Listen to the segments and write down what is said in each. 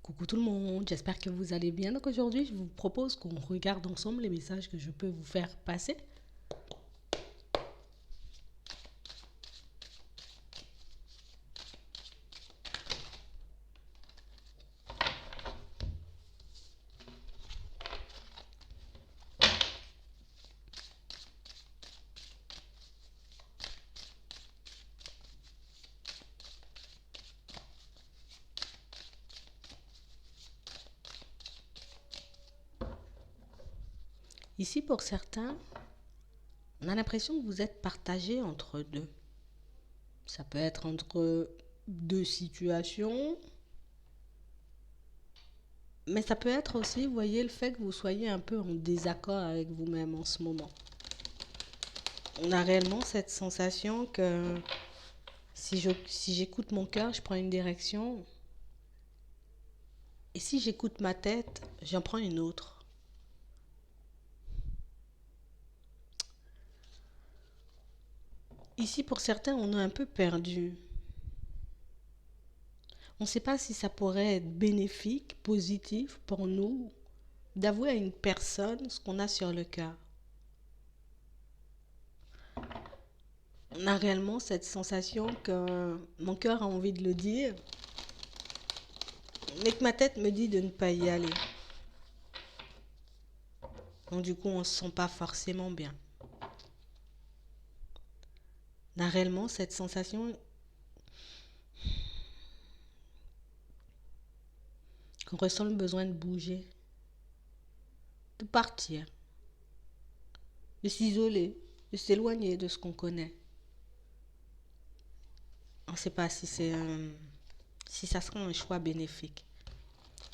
Coucou tout le monde, j'espère que vous allez bien. Donc aujourd'hui, je vous propose qu'on regarde ensemble les messages que je peux vous faire passer. Ici, pour certains, on a l'impression que vous êtes partagé entre deux. Ça peut être entre deux situations, mais ça peut être aussi, vous voyez, le fait que vous soyez un peu en désaccord avec vous-même en ce moment. On a réellement cette sensation que si j'écoute mon cœur, je prends une direction, et si j'écoute ma tête, j'en prends une autre. Ici, pour certains, on est un peu perdu. On ne sait pas si ça pourrait être bénéfique, positif pour nous d'avouer à une personne ce qu'on a sur le cœur. On a réellement cette sensation que mon cœur a envie de le dire, mais que ma tête me dit de ne pas y aller. Donc du coup, on ne se sent pas forcément bien. On a réellement cette sensation qu'on ressent le besoin de bouger, de partir, de s'isoler, de s'éloigner de ce qu'on connaît. On ne sait pas si si ça sera un choix bénéfique.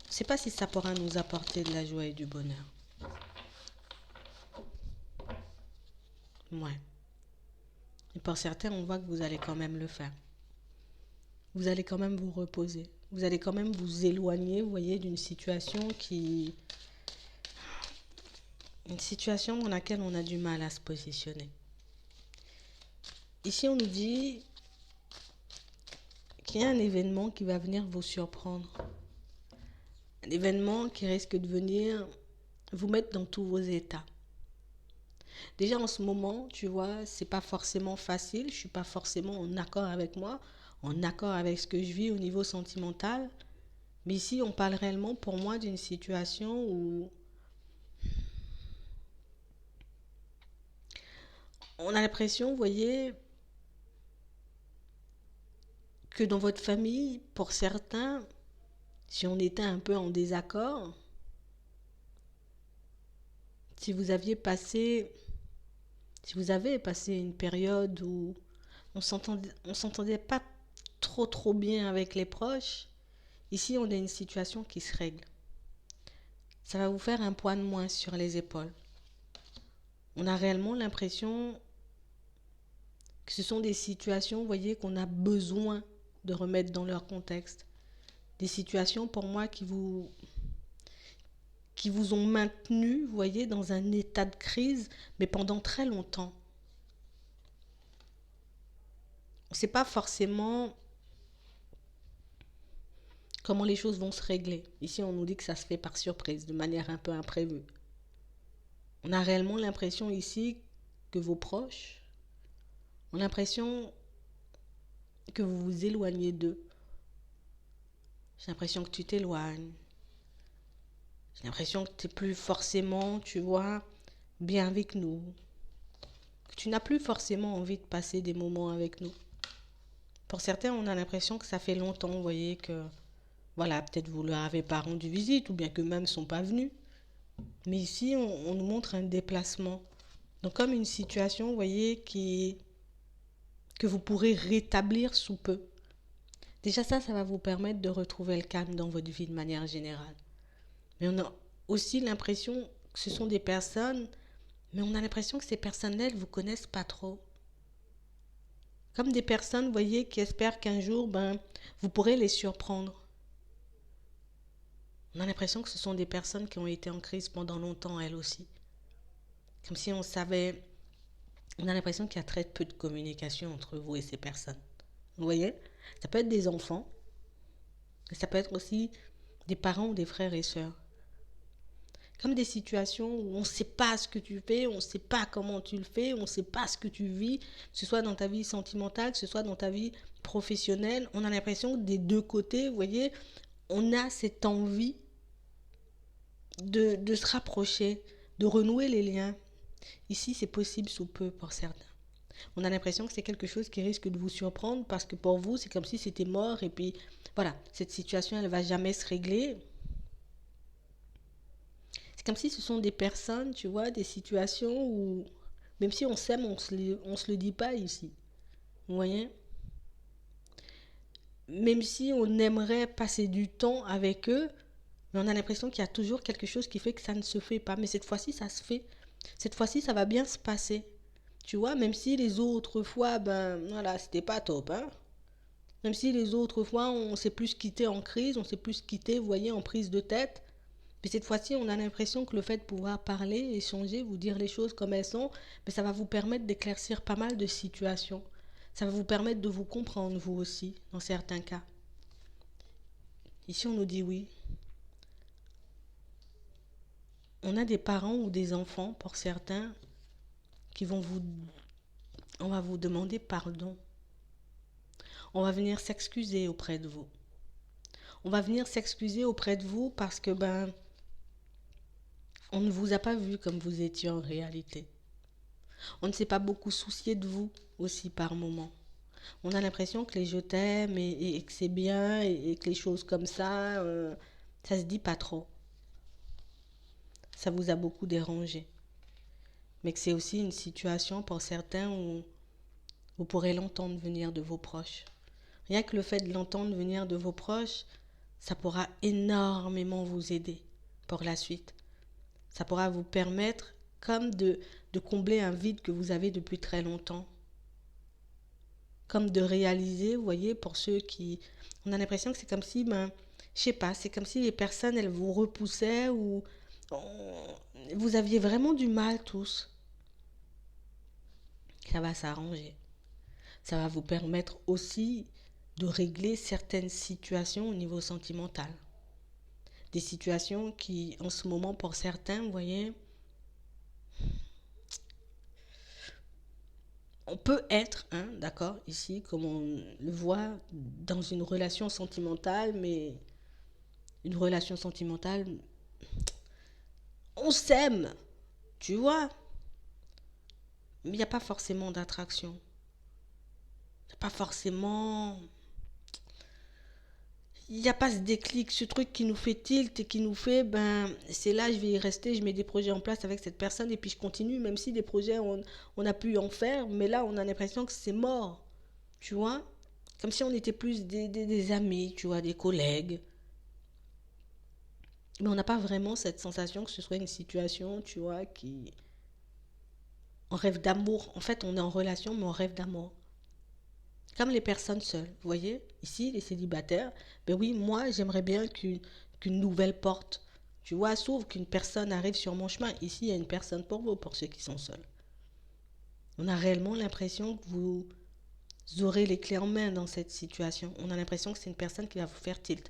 Je ne sais pas si ça pourra nous apporter de la joie et du bonheur. Ouais. Et pour certains, on voit que vous allez quand même le faire. Vous allez quand même vous reposer. Vous allez quand même vous éloigner, vous voyez, d'une situation une situation dans laquelle on a du mal à se positionner. Ici, on nous dit qu'il y a un événement qui va venir vous surprendre. Un événement qui risque de venir vous mettre dans tous vos états. Déjà en ce moment, tu vois, c'est pas forcément facile, je suis pas forcément en accord avec moi, en accord avec ce que je vis au niveau sentimental. Mais ici, on parle réellement pour moi d'une situation où on a l'impression, vous voyez, que dans votre famille, pour certains, si on était un peu en désaccord, si vous aviez passé, si vous avez passé une période où on s'entendait pas trop bien avec les proches, ici on a une situation qui se règle. Ça va vous faire un poids de moins sur les épaules. On a réellement l'impression que ce sont des situations, vous voyez, qu'on a besoin de remettre dans leur contexte. Des situations pour moi qui vous ont maintenu, vous voyez, dans un état de crise, mais pendant très longtemps. On ne sait pas forcément comment les choses vont se régler. Ici, on nous dit que ça se fait par surprise, de manière un peu imprévue. On a réellement l'impression ici que vos proches ont l'impression que vous vous éloignez d'eux. J'ai l'impression que tu t'éloignes. J'ai l'impression que tu n'es plus forcément, tu vois, bien avec nous. Que tu n'as plus forcément envie de passer des moments avec nous. Pour certains, on a l'impression que ça fait longtemps, vous voyez, que voilà, peut-être vous ne leur avez pas rendu visite ou bien qu'eux-mêmes ne sont pas venus. Mais ici, on nous montre un déplacement. Donc comme une situation, vous voyez, que vous pourrez rétablir sous peu. Déjà ça va vous permettre de retrouver le calme dans votre vie de manière générale. Mais on a aussi l'impression que ce sont des personnes, mais on a l'impression que ces personnes-là, elles ne vous connaissent pas trop. Comme des personnes, vous voyez, qui espèrent qu'un jour, vous pourrez les surprendre. On a l'impression que ce sont des personnes qui ont été en crise pendant longtemps, elles aussi. Comme si on savait... On a l'impression qu'il y a très peu de communication entre vous et ces personnes. Vous voyez? Ça peut être des enfants, mais ça peut être aussi des parents ou des frères et sœurs. Comme des situations où on ne sait pas ce que tu fais, on ne sait pas comment tu le fais, on ne sait pas ce que tu vis, que ce soit dans ta vie sentimentale, que ce soit dans ta vie professionnelle. On a l'impression que des deux côtés, vous voyez, on a cette envie de se rapprocher, de renouer les liens. Ici, c'est possible sous peu pour certains. On a l'impression que c'est quelque chose qui risque de vous surprendre parce que pour vous, c'est comme si c'était mort et puis voilà, cette situation, elle ne va jamais se régler. C'est comme si ce sont des personnes, tu vois, des situations où, même si on s'aime, on se le dit pas ici. Vous voyez? Même si on aimerait passer du temps avec eux, mais on a l'impression qu'il y a toujours quelque chose qui fait que ça ne se fait pas. Mais cette fois-ci, ça se fait. Cette fois-ci, ça va bien se passer. Tu vois, même si les autres fois, ben voilà, c'était pas top, hein. Même si les autres fois, on s'est plus quitté en crise, on s'est plus quitté, vous voyez, en prise de tête. Mais cette fois-ci, on a l'impression que le fait de pouvoir parler, échanger, vous dire les choses comme elles sont, mais ça va vous permettre d'éclaircir pas mal de situations. Ça va vous permettre de vous comprendre, vous aussi, dans certains cas. Ici, on nous dit oui. On a des parents ou des enfants, pour certains, qui vont vous... On va vous demander pardon. On va venir s'excuser auprès de vous. On va venir s'excuser auprès de vous parce que, ben, on ne vous a pas vu comme vous étiez en réalité. On ne s'est pas beaucoup soucié de vous aussi par moments. On a l'impression que les je t'aime et que c'est bien et que les choses comme ça se dit pas trop. Ça vous a beaucoup dérangé. Mais que c'est aussi une situation pour certains où vous pourrez l'entendre venir de vos proches. Rien que le fait de l'entendre venir de vos proches, ça pourra énormément vous aider pour la suite. Ça pourra vous permettre comme de combler un vide que vous avez depuis très longtemps. Comme de réaliser, vous voyez, pour ceux qui... On a l'impression que c'est comme si, ben, je sais pas, c'est comme si les personnes, elles vous repoussaient ou vous aviez vraiment du mal tous. Ça va s'arranger. Ça va vous permettre aussi de régler certaines situations au niveau sentimental. Des situations qui, en ce moment, pour certains, vous voyez, on peut être, hein, d'accord, ici, comme on le voit, dans une relation sentimentale, mais une relation sentimentale, on s'aime, tu vois, mais il n'y a pas forcément d'attraction. Il n'y a pas forcément... Il n'y a pas ce déclic, ce truc qui nous fait tilt et qui nous fait, ben, c'est là, je vais y rester, je mets des projets en place avec cette personne et puis je continue, même si des projets, on a pu en faire, mais là, on a l'impression que c'est mort, tu vois. Comme si on était plus des amis, tu vois, des collègues. Mais on n'a pas vraiment cette sensation que ce soit une situation, tu vois, qui... On rêve d'amour. En fait, on est en relation, mais on rêve d'amour. Comme les personnes seules, vous voyez, ici, les célibataires, ben oui, moi, j'aimerais bien qu'une nouvelle porte, tu vois, s'ouvre, qu'une personne arrive sur mon chemin. Ici, il y a une personne pour vous, pour ceux qui sont seuls. On a réellement l'impression que vous aurez les clés en main dans cette situation. On a l'impression que c'est une personne qui va vous faire tilt.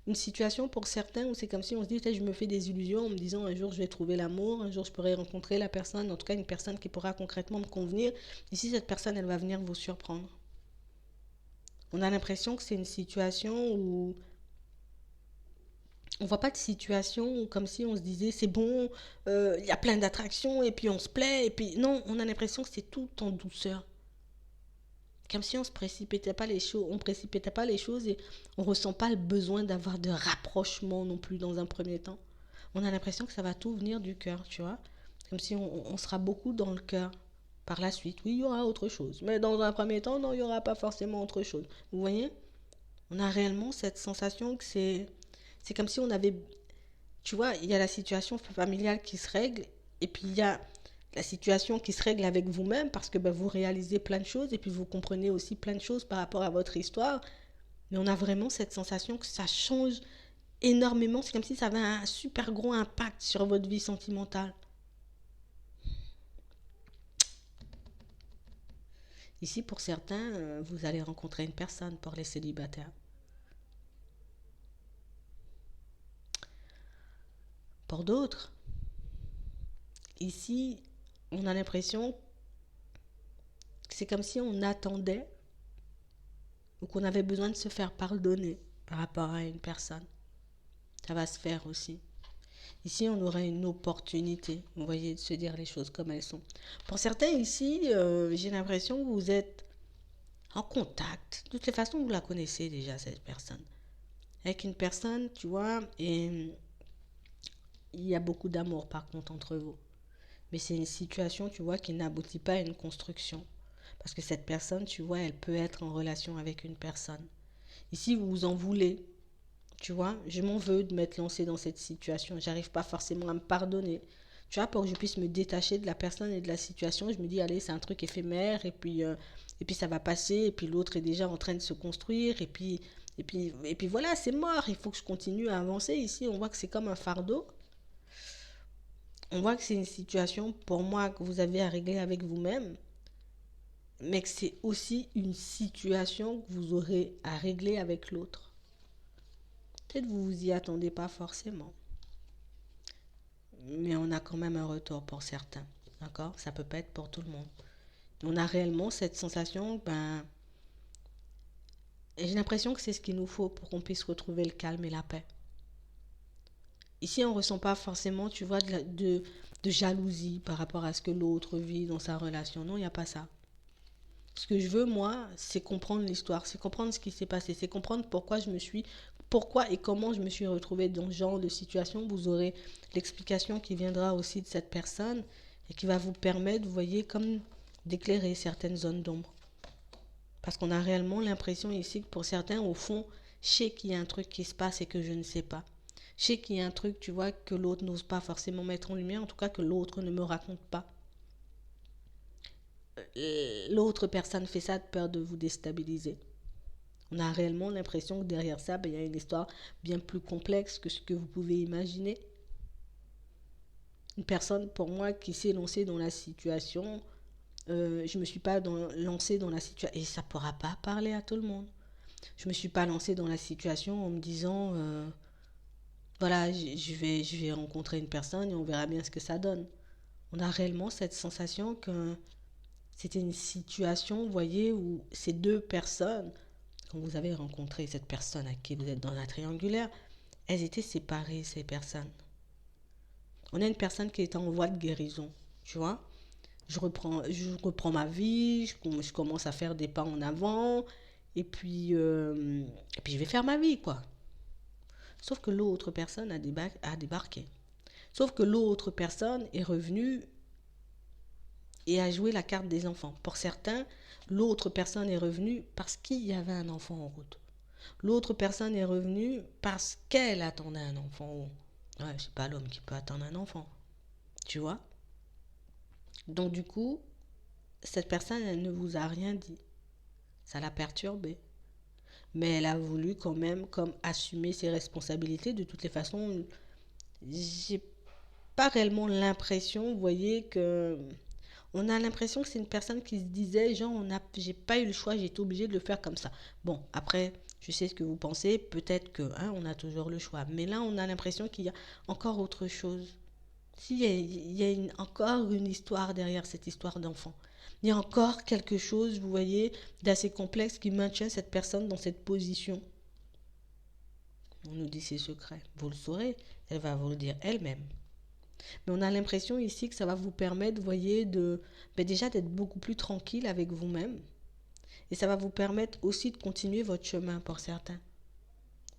Une situation pour certains où c'est comme si on se dit, je me fais des illusions en me disant un jour je vais trouver l'amour, un jour je pourrai rencontrer la personne, en tout cas une personne qui pourra concrètement me convenir. Ici, cette personne, elle va venir vous surprendre. On a l'impression que c'est une situation où on voit pas de situation où comme si on se disait c'est bon, il y a plein d'attractions et puis on se plaît et puis non, on a l'impression que c'est tout en douceur. Comme si on se précipitait pas les choses, on précipitait pas les choses et on ressent pas le besoin d'avoir de rapprochement non plus dans un premier temps. On a l'impression que ça va tout venir du cœur, tu vois. Comme si on sera beaucoup dans le cœur. Par la suite, oui, il y aura autre chose. Mais dans un premier temps, non, il n'y aura pas forcément autre chose. Vous voyez? On a réellement cette sensation que c'est comme si on avait, tu vois, il y a la situation familiale qui se règle et puis il y a la situation qui se règle avec vous-même parce que ben, vous réalisez plein de choses et puis vous comprenez aussi plein de choses par rapport à votre histoire. Mais on a vraiment cette sensation que ça change énormément. C'est comme si ça avait un super gros impact sur votre vie sentimentale. Ici, pour certains, vous allez rencontrer une personne pour les célibataires. Pour d'autres, ici, on a l'impression que c'est comme si on attendait ou qu'on avait besoin de se faire pardonner par rapport à une personne. Ça va se faire aussi. Ici, on aurait une opportunité, vous voyez, de se dire les choses comme elles sont. Pour certains ici, j'ai l'impression que vous êtes en contact. De toutes les façons, vous la connaissez déjà, cette personne. Avec une personne, tu vois, et il y a beaucoup d'amour par contre entre vous. Mais c'est une situation, tu vois, qui n'aboutit pas à une construction. Parce que cette personne, tu vois, elle peut être en relation avec une personne. Ici, vous vous en voulez. Tu vois, je m'en veux de m'être lancée dans cette situation. J'arrive pas forcément à me pardonner. Tu vois, pour que je puisse me détacher de la personne et de la situation, je me dis, allez, c'est un truc éphémère, et puis ça va passer, et puis l'autre est déjà en train de se construire, et puis voilà, c'est mort, il faut que je continue à avancer. Ici, on voit que c'est comme un fardeau. On voit que c'est une situation, pour moi, que vous avez à régler avec vous-même, mais que c'est aussi une situation que vous aurez à régler avec l'autre. Peut-être que vous vous y attendez pas forcément, mais on a quand même un retour pour certains. D'accord? Ça peut pas être pour tout le monde. On a réellement cette sensation, et j'ai l'impression que c'est ce qu'il nous faut pour qu'on puisse retrouver le calme et la paix. Ici, on ne ressent pas forcément, tu vois, de jalousie par rapport à ce que l'autre vit dans sa relation. Non, il n'y a pas ça. Ce que je veux, moi, c'est comprendre l'histoire, c'est comprendre ce qui s'est passé, c'est comprendre pourquoi et comment je me suis retrouvée dans ce genre de situation. Vous aurez l'explication qui viendra aussi de cette personne et qui va vous permettre, vous voyez, comme d'éclairer certaines zones d'ombre. Parce qu'on a réellement l'impression ici que pour certains, au fond, je sais qu'il y a un truc qui se passe et que je ne sais pas. Je sais qu'il y a un truc, tu vois, que l'autre n'ose pas forcément mettre en lumière, en tout cas que l'autre ne me raconte pas. L'autre personne fait ça de peur de vous déstabiliser. On a réellement l'impression que derrière ça, il y a une histoire bien plus complexe que ce que vous pouvez imaginer. Une personne, pour moi, qui s'est lancée dans la situation, je ne me suis pas lancée dans la situation, et ça ne pourra pas parler à tout le monde. Je ne me suis pas lancée dans la situation en me disant, voilà, je vais rencontrer une personne et on verra bien ce que ça donne. On a réellement cette sensation que c'était une situation, vous voyez, où ces deux personnes, quand vous avez rencontré cette personne à qui vous êtes dans la triangulaire, elles étaient séparées, ces personnes. On a une personne qui est en voie de guérison, tu vois. Je reprends ma vie, je commence à faire des pas en avant, et puis je vais faire ma vie, quoi. Sauf que l'autre personne a débarqué. Sauf que l'autre personne est revenue et a joué la carte des enfants. Pour certains, l'autre personne est revenue parce qu'il y avait un enfant en route. L'autre personne est revenue parce qu'elle attendait un enfant. Ouais, c'est pas l'homme qui peut attendre un enfant. Tu vois? Donc du coup, cette personne, elle ne vous a rien dit. Ça l'a perturbée. Mais elle a voulu quand même comme assumer ses responsabilités. De toutes les façons, j'ai pas réellement l'impression, vous voyez, que on a l'impression que c'est une personne qui se disait, genre, j'ai pas eu le choix, j'ai été obligée de le faire comme ça. Bon, après, je sais ce que vous pensez, peut-être que, on a toujours le choix. Mais là, on a l'impression qu'il y a encore autre chose. Il y a encore une histoire derrière cette histoire d'enfant. Il y a encore quelque chose, vous voyez, d'assez complexe qui maintient cette personne dans cette position. On nous dit ses secrets. Vous le saurez, elle va vous le dire elle-même. Mais on a l'impression ici que ça va vous permettre, vous voyez, déjà d'être beaucoup plus tranquille avec vous-même. Et ça va vous permettre aussi de continuer votre chemin pour certains.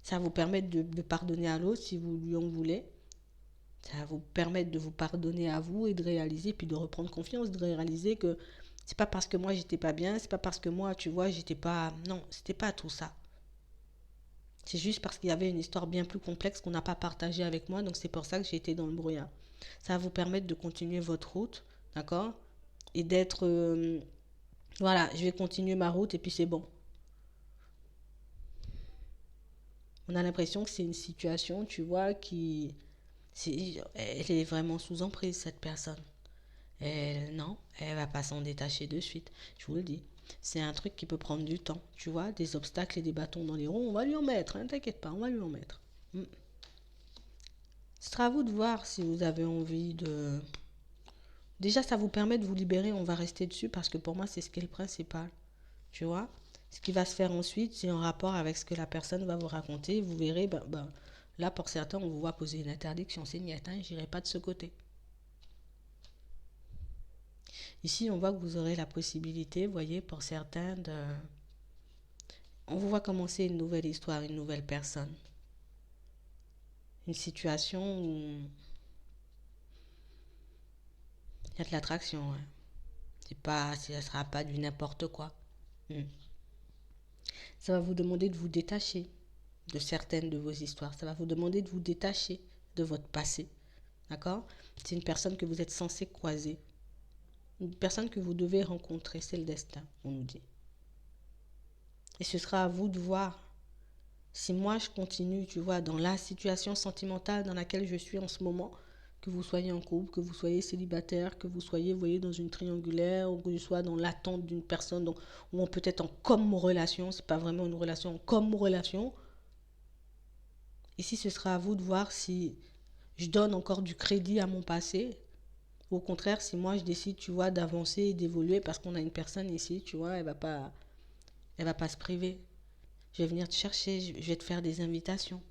Ça va vous permettre de pardonner à l'autre si vous lui en voulez. Ça va vous permettre de vous pardonner à vous et de réaliser, puis de reprendre confiance, de réaliser que c'est pas parce que moi j'étais pas bien, c'est pas parce que moi, tu vois, j'étais pas. Non, c'était pas tout ça. C'est juste parce qu'il y avait une histoire bien plus complexe qu'on n'a pas partagée avec moi, donc c'est pour ça que j'ai été dans le brouillard. Ça va vous permettre de continuer votre route, d'accord? Et d'être, voilà, je vais continuer ma route et puis c'est bon. On a l'impression que c'est une situation, tu vois, elle est vraiment sous emprise, cette personne. Non, elle va pas s'en détacher de suite, je vous le dis. C'est un truc qui peut prendre du temps, tu vois, des obstacles et des bâtons dans les roues, on va lui en mettre, hein, t'inquiète pas, on va lui en mettre. Mm. Ce sera à vous de voir si vous avez envie de... Déjà, ça vous permet de vous libérer, on va rester dessus parce que pour moi, c'est ce qui est le principal. Tu vois? Ce qui va se faire ensuite, c'est en rapport avec ce que la personne va vous raconter. Vous verrez, là, pour certains, on vous voit poser une interdiction. C'est niet, hein, j'irai pas de ce côté. Ici, on voit que vous aurez la possibilité, vous voyez, pour certains, de... On vous voit commencer une nouvelle histoire, une nouvelle personne. Une situation où il y a de l'attraction. Hein. Ça sera pas du n'importe quoi. Hmm. Ça va vous demander de vous détacher de certaines de vos histoires. Ça va vous demander de vous détacher de votre passé. D'accord? C'est une personne que vous êtes censé croiser. Une personne que vous devez rencontrer. C'est le destin, on nous dit. Et ce sera à vous de voir si moi je continue, tu vois, dans la situation sentimentale dans laquelle je suis en ce moment, que vous soyez en couple, que vous soyez célibataire, que vous soyez, vous voyez, dans une triangulaire, ou que je sois dans l'attente d'une personne, donc, ou peut-être en comme relation, c'est pas vraiment une relation, comme relation. Ici, ce sera à vous de voir si je donne encore du crédit à mon passé, ou au contraire, si moi je décide, tu vois, d'avancer et d'évoluer, parce qu'on a une personne ici, tu vois, elle va pas se priver. Je vais venir te chercher, je vais te faire des invitations.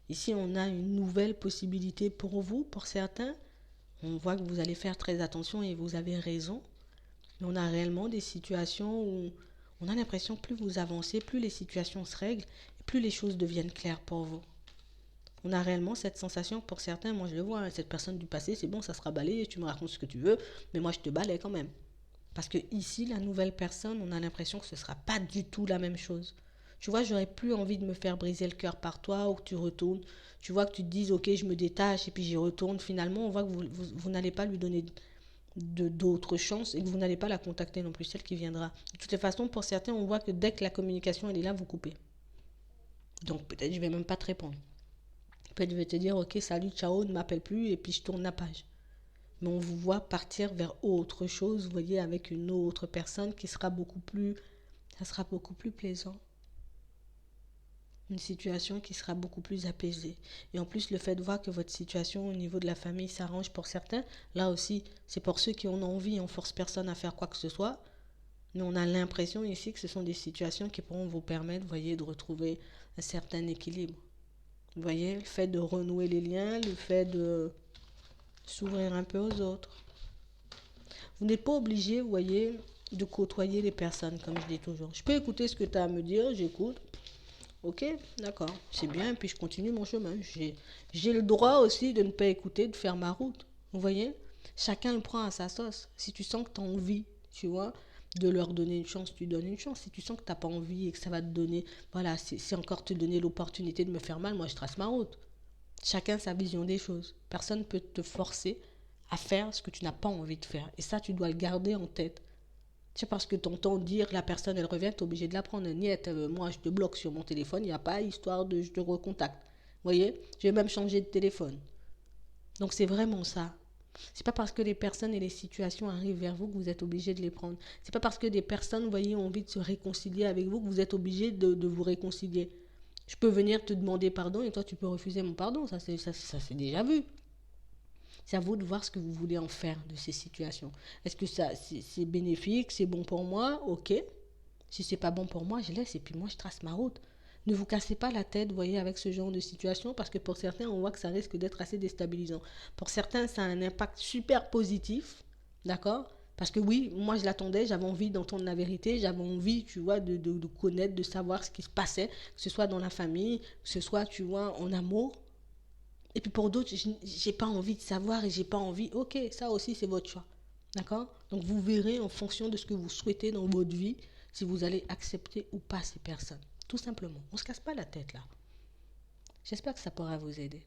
Ici, on a une nouvelle possibilité pour vous, pour certains. On voit que vous allez faire très attention et vous avez raison. Mais on a réellement des situations où on a l'impression que plus vous avancez, plus les situations se règlent, et plus les choses deviennent claires pour vous. On a réellement cette sensation pour certains, moi je le vois, hein, cette personne du passé, c'est bon, ça sera balayé, tu me racontes ce que tu veux, mais moi je te balaye quand même. Parce que ici, la nouvelle personne, on a l'impression que ce ne sera pas du tout la même chose. Tu vois, j'aurais plus envie de me faire briser le cœur par toi ou que tu retournes. Tu vois, que tu te dises, ok, je me détache et puis j'y retourne. Finalement, on voit que vous n'allez pas lui donner d'autres chances et que vous n'allez pas la contacter non plus, celle qui viendra. De toutes les façons, pour certains, on voit que dès que la communication elle est là, vous coupez. Donc peut-être je vais même pas te répondre. Peut-être je vais te dire, ok, salut, ciao, ne m'appelle plus et puis je tourne la page. Mais on vous voit partir vers autre chose, vous voyez, avec une autre personne qui sera beaucoup plus, ça sera beaucoup plus plaisant. Une situation qui sera beaucoup plus apaisée. Et en plus, le fait de voir que votre situation au niveau de la famille s'arrange pour certains, là aussi, c'est pour ceux qui en ont envie, on force personne à faire quoi que ce soit. Mais on a l'impression ici que ce sont des situations qui pourront vous permettre, vous voyez, de retrouver un certain équilibre. Vous voyez, le fait de renouer les liens, le fait de s'ouvrir un peu aux autres. Vous n'êtes pas obligé, vous voyez, de côtoyer les personnes, comme je dis toujours. Je peux écouter ce que tu as à me dire, j'écoute. Ok, d'accord, c'est bien, et puis je continue mon chemin. J'ai le droit aussi de ne pas écouter, de faire ma route. Vous voyez? Chacun le prend à sa sauce. Si tu sens que tu as envie, tu vois, de leur donner une chance, tu donnes une chance. Si tu sens que tu n'as pas envie et que ça va te donner, voilà, c'est encore te donner l'opportunité de me faire mal, moi je trace ma route. Chacun sa vision des choses. Personne ne peut te forcer à faire ce que tu n'as pas envie de faire. Et ça, tu dois le garder en tête. C'est parce que tu entends dire la personne elle revient, tu es obligé de la prendre. Niet, moi je te bloque sur mon téléphone, il n'y a pas histoire de je te recontacte. Vous voyez? Je vais même changer de téléphone. Donc c'est vraiment ça. C'est pas parce que les personnes et les situations arrivent vers vous que vous êtes obligé de les prendre. C'est pas parce que des personnes, vous voyez, ont envie de se réconcilier avec vous que vous êtes obligé de vous réconcilier. Je peux venir te demander pardon et toi tu peux refuser mon pardon. Ça c'est déjà vu. C'est à vous de voir ce que vous voulez en faire de ces situations. Est-ce que ça c'est bénéfique, c'est bon pour moi? Ok. Si c'est pas bon pour moi, je laisse et puis moi je trace ma route. Ne vous cassez pas la tête, vous voyez, avec ce genre de situation parce que pour certains, on voit que ça risque d'être assez déstabilisant. Pour certains, ça a un impact super positif, d'accord? Parce que oui, moi je l'attendais, j'avais envie d'entendre la vérité, j'avais envie, tu vois, de connaître, de savoir ce qui se passait, que ce soit dans la famille, que ce soit, tu vois, en amour. Et puis pour d'autres, j'ai pas envie de savoir et j'ai pas envie. Ok, ça aussi c'est votre choix. D'accord? Donc vous verrez en fonction de ce que vous souhaitez dans votre vie si vous allez accepter ou pas ces personnes. Tout simplement. On se casse pas la tête là. J'espère que ça pourra vous aider.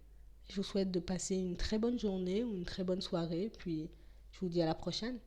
Je vous souhaite de passer une très bonne journée ou une très bonne soirée. Puis je vous dis à la prochaine.